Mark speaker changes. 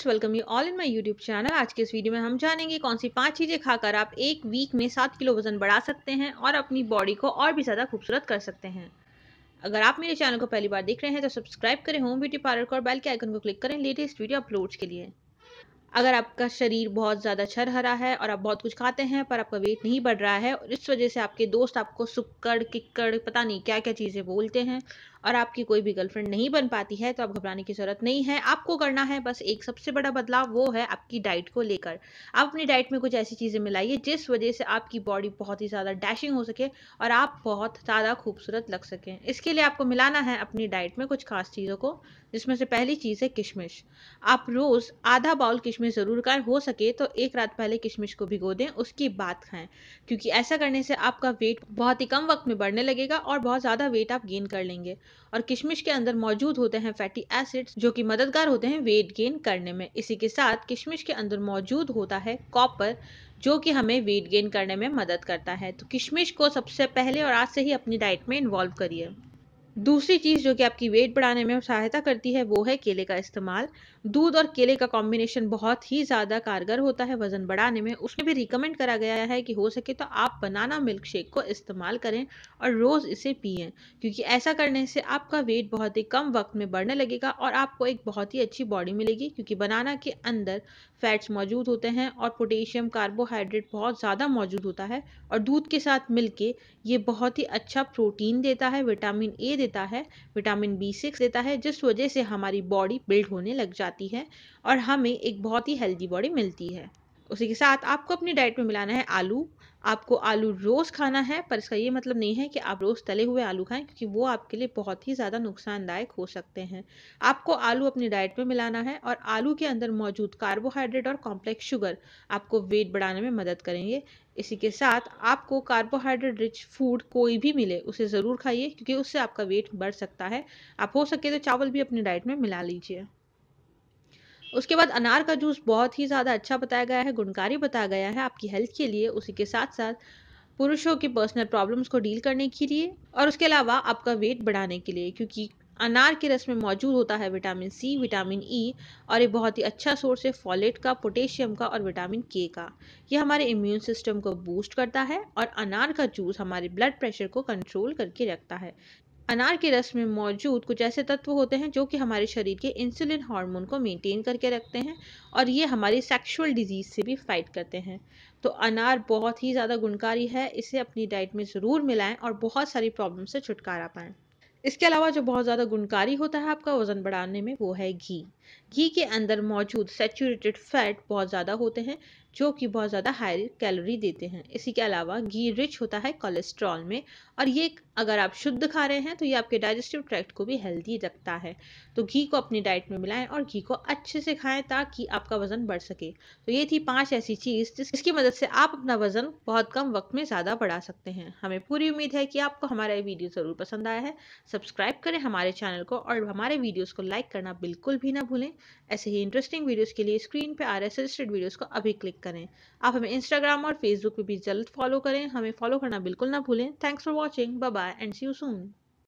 Speaker 1: Friends, welcome you all in my YouTube channel. आज के इस वीडियो में हम जानेंगे कौन सी 5 चीज़ें खाकर आप एक वीक में 7 किलो वजन बढ़ा सकते हैं और अपनी बॉडी को और भी ज़्यादा खूबसूरत कर सकते हैं। अगर आप मेरे चैनल को पहली बार देख रहे हैं तो सब्सक्राइब करें होम ब्यूटी पार्लर को और बेल के आइकन को क्लिक करें लेटेस्ट वीडियो अपलोड्स के लिए। अगर आपका शरीर बहुत ज़्यादा छरहरा है और आप बहुत कुछ खाते हैं पर आपका वेट नहीं बढ़ रहा है और इस वजह से आपके दोस्त आपको सुक्कड़ किक्कड़ पता नहीं क्या क्या चीज़ें बोलते हैं और आपकी कोई भी गर्लफ्रेंड नहीं बन पाती है, तो आप घबराने की ज़रूरत नहीं है। आपको करना है बस एक सबसे बड़ा बदलाव, वो है आपकी डाइट को लेकर। आप अपनी डाइट में कुछ ऐसी चीज़ें मिलाइए जिस वजह से आपकी बॉडी बहुत ही ज़्यादा डैशिंग हो सके और आप बहुत ज़्यादा खूबसूरत लग सकें। इसके लिए आपको मिलाना है अपनी डाइट में कुछ खास चीज़ों को, जिसमें से पहली चीज़ है किशमिश। आप रोज़ आधा बाउल किशमिश ज़रूर खाएं, हो सके तो एक रात पहले किशमिश को भिगो दें, उसके बाद खाएं, क्योंकि ऐसा करने से आपका वेट बहुत ही कम वक्त में बढ़ने लगेगा और बहुत ज़्यादा वेट आप गेन कर लेंगे। और किशमिश के अंदर मौजूद होते हैं फैटी एसिड्स जो कि मददगार होते हैं वेट गेन करने में। इसी के साथ किशमिश के अंदर मौजूद होता है कॉपर, जो कि हमें वेट गेन करने में मदद करता है। तो किशमिश को सबसे पहले और आज से ही अपनी डाइट में इन्वॉल्व करिए। दूसरी चीज़ जो कि आपकी वेट बढ़ाने में सहायता करती है वो है केले का इस्तेमाल। दूध और केले का कॉम्बिनेशन बहुत ही ज़्यादा कारगर होता है वज़न बढ़ाने में। उसमें भी रिकमेंड करा गया है कि हो सके तो आप बनाना मिल्क शेक को इस्तेमाल करें और रोज़ इसे पिएं, क्योंकि ऐसा करने से आपका वेट बहुत ही कम वक्त में बढ़ने लगेगा और आपको एक बहुत ही अच्छी बॉडी मिलेगी, क्योंकि बनाना के अंदर फैट्स मौजूद होते हैं और पोटेशियम कार्बोहाइड्रेट बहुत ज़्यादा मौजूद होता है। और दूध के साथ मिलके ये बहुत ही अच्छा प्रोटीन देता है, विटामिन ए देता है, विटामिन B6 देता है, जिस वजह से हमारी बॉडी बिल्ड होने लग जाती है और हमें एक बहुत ही हेल्दी बॉडी मिलती है। उसी के साथ आपको अपनी डाइट में मिलाना है आलू। आपको आलू रोज़ खाना है, पर इसका ये मतलब नहीं है कि आप रोज़ तले हुए आलू खाएं, क्योंकि वो आपके लिए बहुत ही ज़्यादा नुकसानदायक हो सकते हैं। आपको आलू अपनी डाइट में मिलाना है और आलू के अंदर मौजूद कार्बोहाइड्रेट और कॉम्प्लेक्स शुगर आपको वेट बढ़ाने में मदद करेंगे। इसी के साथ आपको कार्बोहाइड्रेट रिच फूड कोई भी मिले उसे ज़रूर खाइए, क्योंकि उससे आपका वेट बढ़ सकता है। आप हो सके तो चावल भी अपनी डाइट में मिला लीजिए। उसके बाद अनार का जूस बहुत ही ज़्यादा अच्छा बताया गया है, गुणकारी बताया गया है आपकी हेल्थ के लिए। उसी के साथ साथ पुरुषों की पर्सनल प्रॉब्लम्स को डील करने के लिए और उसके अलावा आपका वेट बढ़ाने के लिए, क्योंकि अनार के रस में मौजूद होता है विटामिन सी, विटामिन ई और ये बहुत ही अच्छा सोर्स है फोलेट का, पोटेशियम का और विटामिन के का। ये हमारे इम्यून सिस्टम को बूस्ट करता है और अनार का जूस हमारे ब्लड प्रेशर को कंट्रोल करके रखता है। अनार के रस में मौजूद कुछ ऐसे तत्व होते हैं जो कि हमारे शरीर के इंसुलिन हार्मोन को मेंटेन करके रखते हैं और ये हमारी सेक्सुअल डिजीज से भी फाइट करते हैं। तो अनार बहुत ही ज़्यादा गुणकारी है, इसे अपनी डाइट में ज़रूर मिलाएं और बहुत सारी प्रॉब्लम से छुटकारा पाएं। इसके अलावा जो बहुत ज़्यादा गुणकारी होता है आपका वज़न बढ़ाने में वो है घी। घी के अंदर मौजूद सैचुरेटेड फैट बहुत ज़्यादा होते हैं जो कि बहुत ज़्यादा हाई कैलोरी देते हैं। इसी के अलावा घी रिच होता है कोलेस्ट्रॉल में और ये अगर आप शुद्ध खा रहे हैं तो ये आपके डाइजेस्टिव ट्रैक्ट को भी हेल्दी रखता है। तो घी को अपनी डाइट में मिलाएं और घी को अच्छे से खाएं ताकि आपका वज़न बढ़ सके। तो ये थी 5 ऐसी चीज़ जिसकी मदद से आप अपना वज़न बहुत कम वक्त में ज़्यादा बढ़ा सकते हैं। हमें पूरी उम्मीद है कि आपको हमारा ये वीडियो ज़रूर पसंद आया है। सब्सक्राइब करें हमारे चैनल को और हमारे वीडियोस को लाइक करना बिल्कुल भी ना भूलें। ऐसे ही इंटरेस्टिंग वीडियोस के लिए स्क्रीन पे आ रहे सजेस्टेड वीडियोस को अभी क्लिक करें। आप हमें इंस्टाग्राम और फेसबुक पे भी जल्द फॉलो करें, हमें फॉलो करना बिल्कुल ना भूलें। Thanks for watching, bye bye and see you soon.